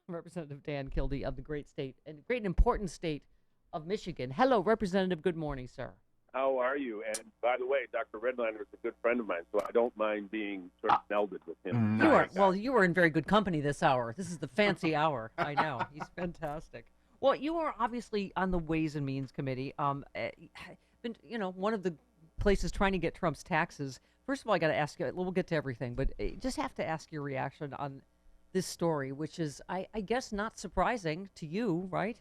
Representative Dan Kildee of the great and important state of Michigan. Hello, Representative. Good morning, sir. How are you? And by the way, Dr. Redlander is a good friend of mine, so I don't mind being sort of melded with him. You are in very good company this hour. This is the fancy hour. I know. He's fantastic. Well, you are obviously on the Ways and Means Committee. Been, one of the places trying to get Trump's taxes. First of all, I got to ask you, we'll get to everything, but just have to ask your reaction on this story, which is, I guess, not surprising to you, right?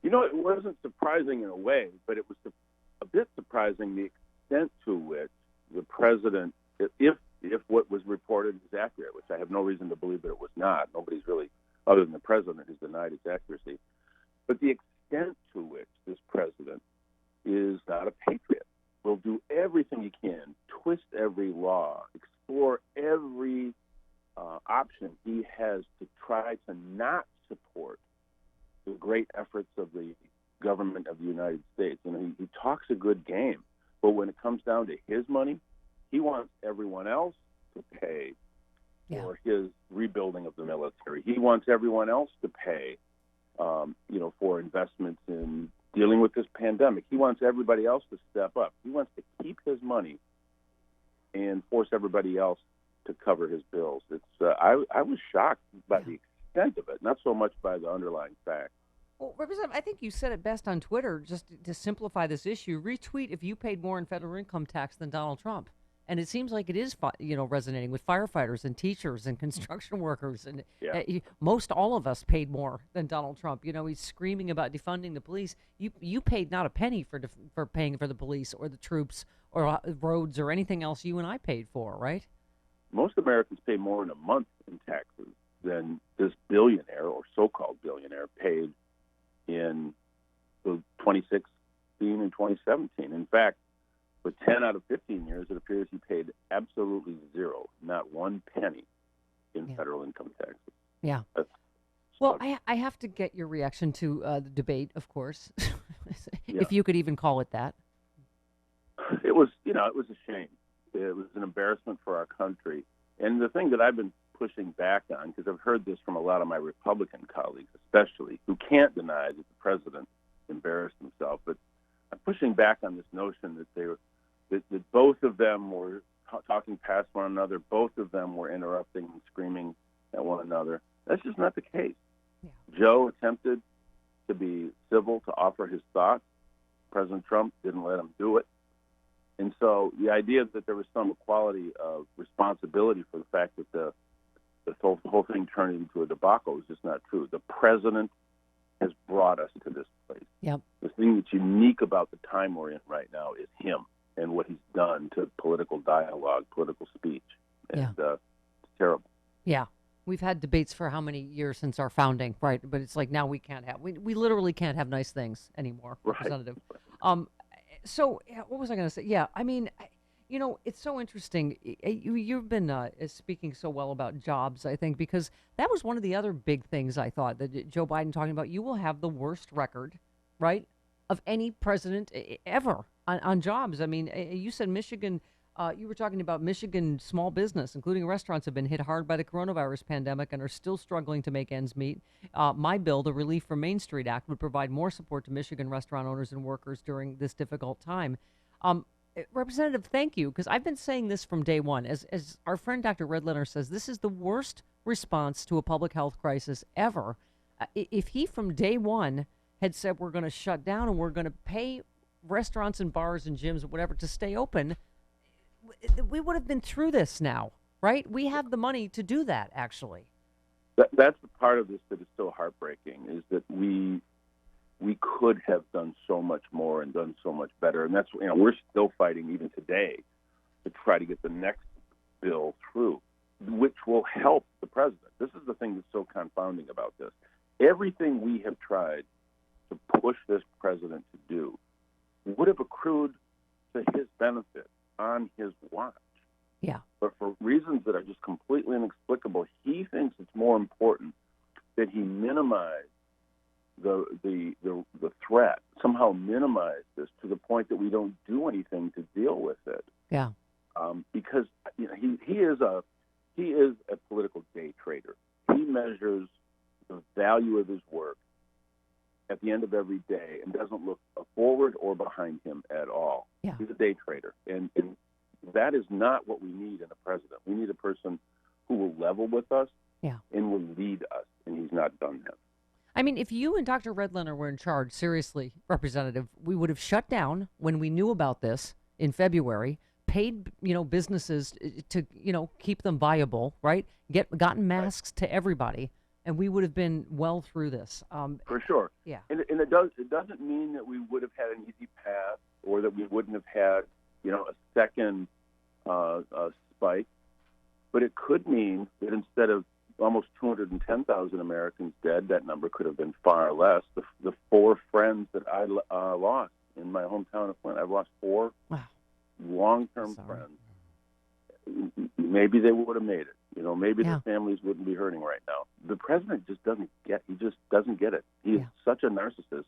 It wasn't surprising in a way, but it was a bit surprising the extent to which the president, if what was reported is accurate, which I have no reason to believe that it was not. Nobody's really, other than the president, has denied its accuracy. But the extent to which this president is not a patriot, will do everything he can, twist every law, explore every option he has to try to not support the great efforts of the government of the United States. He talks a good game, but when it comes down to his money, he wants everyone else to pay for his rebuilding of the military. He wants everyone else to pay, for investments in dealing with this pandemic. He wants everybody else to step up. He wants to keep his money and force everybody else to cover his bills. I was shocked by the extent of it, not so much by the underlying facts. Well, Representative, I think you said it best on Twitter, just to simplify this issue. Retweet if you paid more in federal income tax than Donald Trump. And it seems like it is, resonating with firefighters and teachers and construction workers. And most all of us paid more than Donald Trump. He's screaming about defunding the police. You paid not a penny for paying for the police or the troops or roads or anything else you and I paid for, right? Most Americans pay more in a month in taxes than this billionaire or so-called billionaire paid in 2016 and 2017. In fact, for 10 out of 15 years, it appears he paid absolutely zero, not one penny in federal income taxes. Yeah. Well, I have to get your reaction to the debate, of course, if you could even call it that. It was a shame. It was an embarrassment for our country. And the thing that I've been pushing back on, because I've heard this from a lot of my Republican colleagues, especially, who can't deny that the president embarrassed himself, but I'm pushing back on this notion that that both of them were talking past one another, both of them were interrupting and screaming at one another. That's just not the case. Yeah. Joe attempted to be civil, to offer his thoughts. President Trump didn't let him do it. And so the idea that there was some equality of responsibility for the fact that the whole thing turned into a debacle is just not true. The president has brought us to this place. Yep. The thing that's unique about the time we're in right now is him and what he's done to political dialogue, political speech. And it's terrible. Yeah. We've had debates for how many years since our founding, right? But it's like now we literally can't have nice things anymore, Representative. Right. So what was I going to say? Yeah, I mean, it's so interesting. You've been speaking so well about jobs, I think, because that was one of the other big things I thought that Joe Biden talking about. You will have the worst record, right, of any president ever on jobs. I mean, you said Michigan. You were talking about Michigan small business, including restaurants, have been hit hard by the coronavirus pandemic and are still struggling to make ends meet. My bill, the Relief from Main Street Act, would provide more support to Michigan restaurant owners and workers during this difficult time. Representative, thank you, because I've been saying this from day one. As our friend Dr. Redlener says, this is the worst response to a public health crisis ever. If he from day one had said we're going to shut down and we're going to pay restaurants and bars and gyms and whatever to stay open, we would have been through this now, right? We have the money to do that, actually. That's the part of this that is so heartbreaking, is that we could have done so much more and done so much better. And that's, we're still fighting even today to try to get the next bill through, which will help the president. This is the thing that's so confounding about this. Everything we have tried to push this president to do would have accrued to his benefit on his watch. Yeah. But for reasons that are just completely inexplicable, he thinks it's more important that he minimize the threat, somehow minimize this to the point that we don't do anything to deal with it. Yeah. Because he is a political day trader. He measures the value of his work at the end of every day and doesn't look forward or behind him at all. Yeah. He's a day trader. And that is not what we need in a president. We need a person who will level with us and will lead us, and he's not done that. I mean, if you and Dr. Redlener were in charge, seriously, Representative, we would have shut down when we knew about this in February, paid, businesses to, keep them viable, right? Gotten masks to everybody, and we would have been well through this. For sure. Yeah. And it doesn't mean that we would have had an easy path or that we wouldn't have had, a second spike, but it could mean that instead of almost 210,000 Americans dead, that number could have been far less. The 4 friends that I lost in my hometown of Flint, I've lost 4 long-term friends. Maybe they would have made it. Maybe their families wouldn't be hurting right now. The president just doesn't get. He just doesn't get it. He is such a narcissist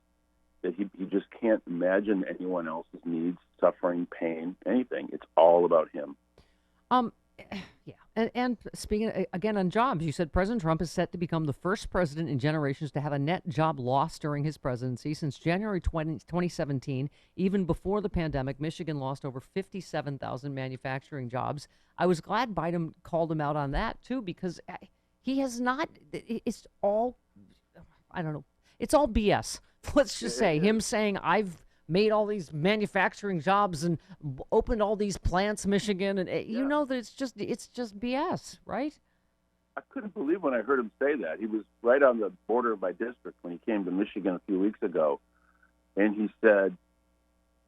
that he just can't imagine anyone else's needs, suffering, pain, anything. It's all about him. And speaking again on jobs, you said President Trump is set to become the first president in generations to have a net job loss during his presidency. Since January 2017, even before the pandemic, Michigan lost over 57,000 manufacturing jobs. I was glad Biden called him out on that, too, because he has not. It's all, I don't know. It's all BS. Let's just say him saying, I've made all these manufacturing jobs and opened all these plants, Michigan, and you know that it's just BS, right? I couldn't believe when I heard him say that. He was right on the border of my district when he came to Michigan a few weeks ago, and he said,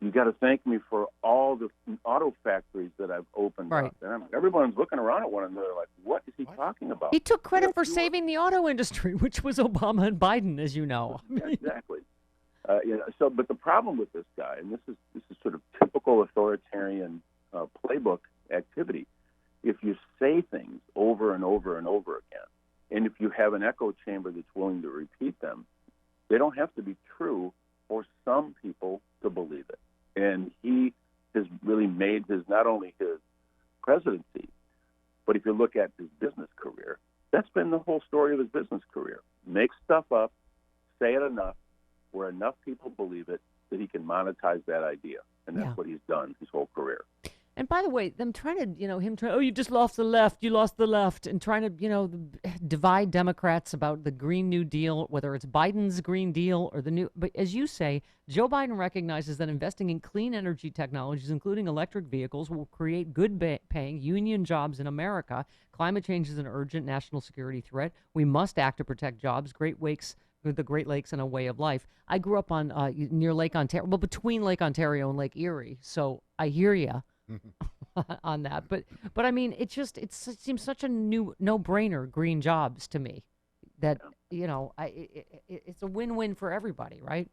"You got to thank me for all the auto factories that I've opened up." And everyone's looking around at one another like, "What is he talking about?" He took credit for saving the auto industry, which was Obama and Biden, as you know. Exactly. But the problem with this guy, and this is sort of typical authoritarian playbook activity, if you say things over and over and over again, and if you have an echo chamber that's willing to repeat them, they don't have to be true for some people to believe it. And he has really made not only his presidency, but if you look at his business career, that's been the whole story of his business career. Make stuff up, say it enough, where enough people believe it that he can monetize that idea. And that's what he's done his whole career. And by the way, them trying to, you just lost the left, and trying to, divide Democrats about the Green New Deal, whether it's Biden's Green Deal or but as you say, Joe Biden recognizes that investing in clean energy technologies, including electric vehicles, will create good paying union jobs in America. Climate change is an urgent national security threat. We must act to protect jobs, the Great Lakes, and a way of life. I grew up on near Lake Ontario, between Lake Ontario and Lake Erie, so I hear you on that. But I mean, it seems such a no-brainer, green jobs to me, that it's a win-win for everybody, right?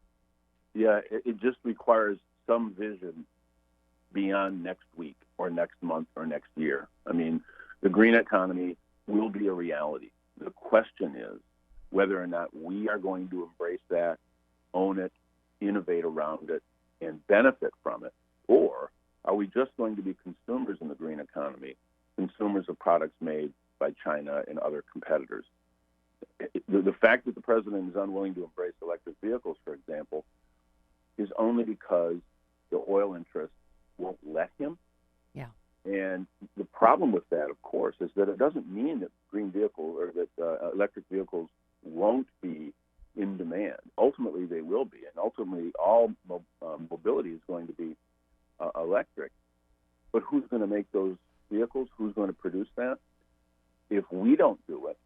Yeah, it just requires some vision beyond next week or next month or next year. I mean, the green economy will be a reality. The question is whether or not we are going to embrace that, own it, innovate around it, and benefit from it, or are we just going to be consumers in the green economy, consumers of products made by China and other competitors? The fact that the president is unwilling to embrace electric vehicles, for example, is only because the oil interests won't let him. Yeah. And the problem with that, of course, is that it doesn't mean that green vehicles or that electric vehicles won't be in demand. Ultimately, they will be, and ultimately, all mobility is going to be electric. But who's going to make those vehicles? Who's going to produce that? If we don't do it,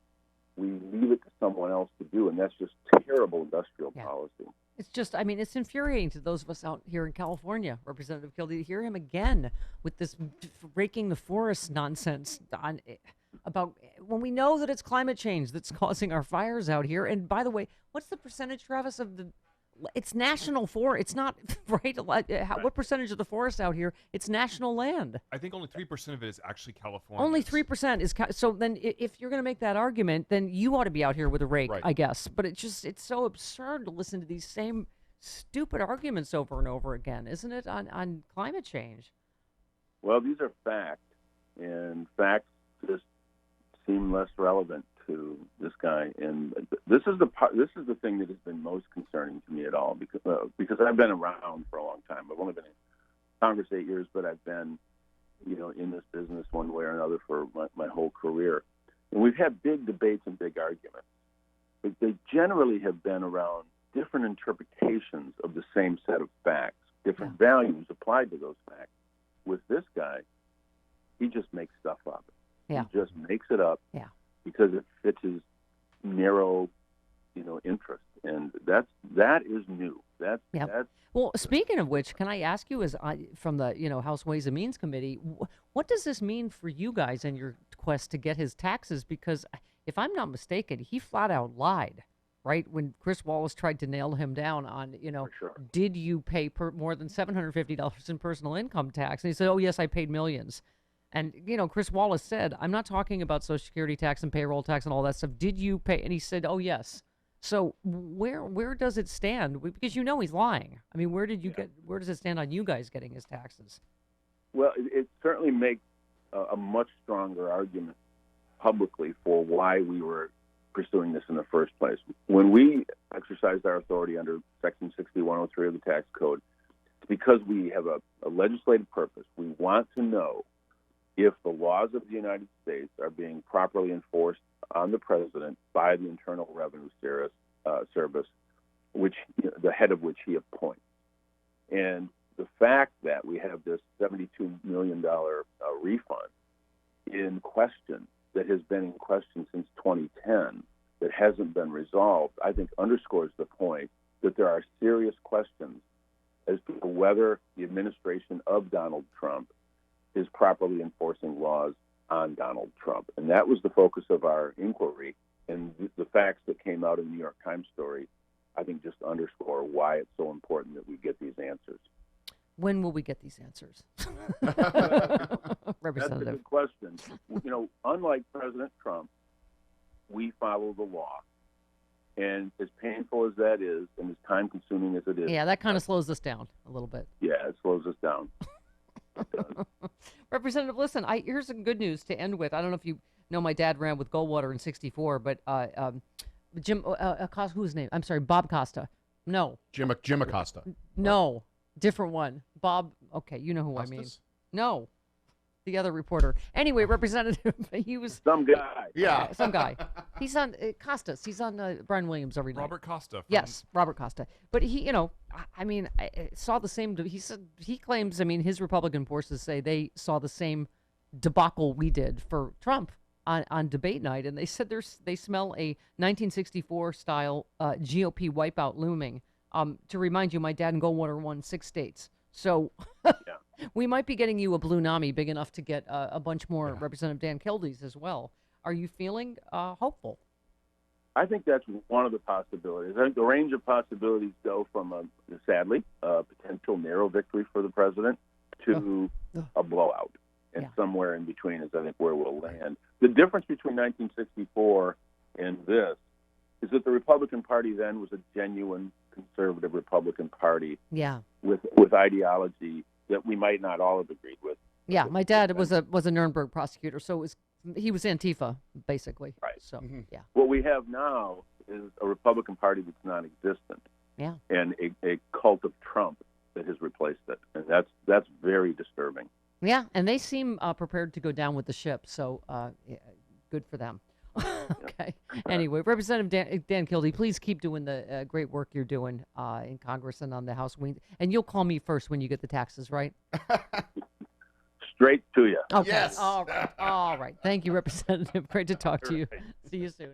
we leave it to someone else to do, and that's just terrible industrial policy. It's just, I mean, it's infuriating to those of us out here in California, Representative Kildee, to hear him again with this raking the forest nonsense about when we know that it's climate change that's causing our fires out here. And by the way, what's the percentage, Travis, of it's national forest? It's not, right? What percentage of the forest out here? It's national land. I think only 3% of it is actually California. Only 3% is. So then if you're going to make that argument, then you ought to be out here with a rake, I guess. But it's so absurd to listen to these same stupid arguments over and over again, isn't it, on climate change? Well, these are facts, and facts just seem less relevant to this guy, and this is the thing that has been most concerning to me at all, because I've been around for a long time. I've only been in Congress 8 years, but I've been, in this business one way or another for my whole career. And we've had big debates and big arguments, but they generally have been around different interpretations of the same set of facts, different values applied to those facts. With this guy, he just makes stuff up. Yeah. He just makes it up because it fits his narrow, interest, and that is new. That's Well, speaking of which, can I ask you, as from the House Ways and Means Committee, what does this mean for you guys in your quest to get his taxes? Because if I'm not mistaken, he flat out lied, right? When Chris Wallace tried to nail him down on, did you pay more than $750 in personal income tax? And he said, oh, yes, I paid millions. And, Chris Wallace said, I'm not talking about Social Security tax and payroll tax and all that stuff. Did you pay? And he said, oh, yes. So where does it stand? Because he's lying. I mean, where does it stand on you guys getting his taxes? Well, it certainly makes a much stronger argument publicly for why we were pursuing this in the first place. When we exercised our authority under Section 6103 of the tax code, it's because we have a legislative purpose. We want to know if the laws of the United States are being properly enforced on the president by the Internal Revenue Service, which the head of which he appoints. And the fact that we have this $72 million refund in question, that has been in question since 2010, that hasn't been resolved, I think underscores the point that there are serious questions as to whether the administration of Donald Trump is properly enforcing laws on Donald Trump. And that was the focus of our inquiry. And the facts that came out in the New York Times story, I think, just underscore why it's so important that we get these answers. When will we get these answers? Representative. That's a good question. Unlike President Trump, we follow the law. And as painful as that is, and as time-consuming as it is... Yeah, that kind of slows us down a little bit. Yeah, it slows us down. Representative, listen, here's some good news to end with. I don't know if you know my dad ran with Goldwater in '64, but Jim, who's his name? I'm sorry, Bob Costa. No. Jim Acosta. No, different one. Bob, okay, you know who Costas? I mean. No, the other reporter. Anyway, Representative, he was... Some guy. Yeah. Some guy. He's on Costas. He's on Brian Williams every night. Robert Costa. Yes, Robert Costa. But he, I saw the same. He claims. His Republican forces say they saw the same debacle we did for Trump on debate night, and they said they smell a 1964 style GOP wipeout looming. To remind you, my dad and Goldwater won 6 states, so we might be getting you a blue NAMI big enough to get a bunch more Representative Dan Kildees as well. Are you feeling hopeful? I think that's one of the possibilities. I think the range of possibilities go from, sadly, a potential narrow victory for the president to a blowout. And somewhere in between is, I think, where we'll land. The difference between 1964 and this is that the Republican Party then was a genuine conservative Republican Party with ideology that we might not all have agreed with. Yeah, my dad was a Nuremberg prosecutor, so he was Antifa, basically. Right. So, What we have now is a Republican Party that's non-existent. Yeah. And a cult of Trump that has replaced it. And that's very disturbing. Yeah, and they seem prepared to go down with the ship, so good for them. Okay. Anyway, Representative Dan Kildee, please keep doing the great work you're doing in Congress and on the House wing. And you'll call me first when you get the taxes, right? Straight to you. Okay. Yes. All right. All right. Thank you, Representative. Great to talk to you. See you soon.